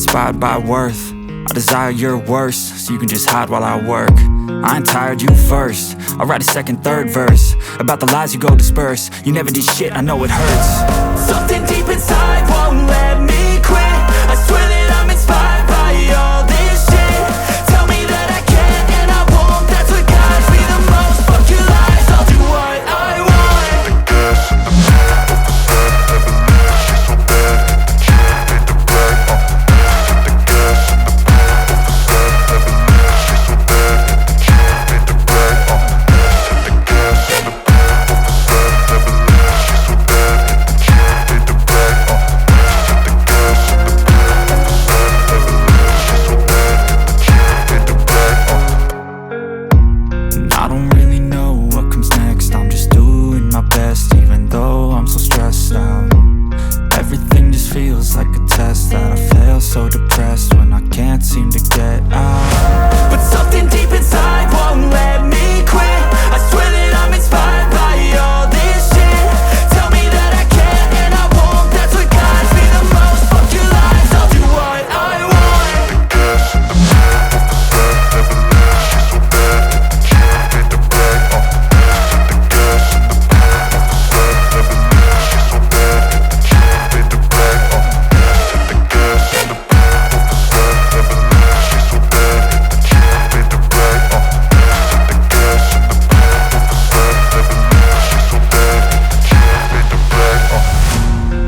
inspired by worth. I desire your worst, so you can just hide while I work. I ain't tired, you first. I'll write a second, third verse about the lies you go disperse. You never did shit, I know it hurts. Something deep inside won't let me quit. I swear that I'm inspired by all this shit. Tell me that I can't and I won't. That's what guides me the most. Fuck your lies, I'll do what I want. The gas in the back of the set, never leave, she's so bad that you need the brag. The gas in the back of the set, never leave, she's so bad that you need the brag. The gas in the back of the set, never leave, she's so bad that you need the brag. The gas in the back of the set, never leave, she's so bad that you need the brag. And I don't really know what comes next. I'm just doing my best, even though I'm so stressed out. Everything just feels like a test that I fail, so depressed when I can't seem to get out. But something deep inside won't let me quit. I swear that I'm inspired by all this shit. Tell me that I can't and I won't. That's what guides me the most. Fuck your lies, I'll do what I want. The gas in the back of the set, never leave, she's so bad that you need the brag. The gas in the back of the set, never leave, she's so bad that you need the brag. The gas in the back of the set, never leave, she's so bad that you need the brag. The gas in the back of the set, never leave, she's so bad that you need the brag.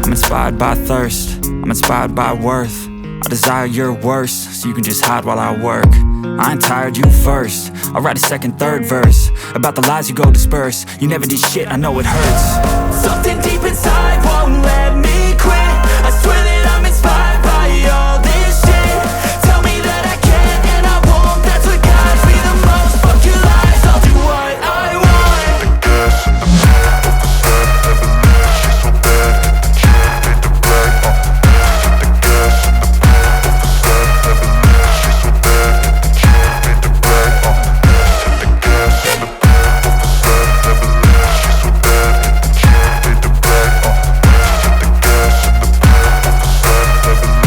I'm inspired by thirst, I'm inspired by worth. I desire your worst, so you can just hide while I work. I ain't tired, you first. I'll write a second, third verse about the lies you go disperse. You never did shit, I know it hurts. Something deep inside won't let me quit. I swear that I'm inspired by all this shit. Tell me that I can't and I won't. That's what guides me the most. Fuck your lies, I'll do what I want. The gas in the back of the set, never leave, she's so bad that you need the brag. The gas in the back of the set, never leave, she's so bad that you need the brag. The gas in the back of the set, never leave, she's so bad that you need the brag. The gas in the back of the set, never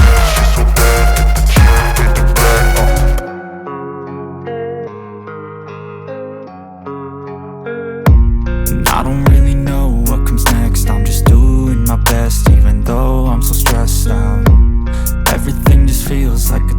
leave, she's so bad that you need the brag. And I don't really know what comes next. I'm just doing my best, even though I'm so stressed out. Everything just feels like a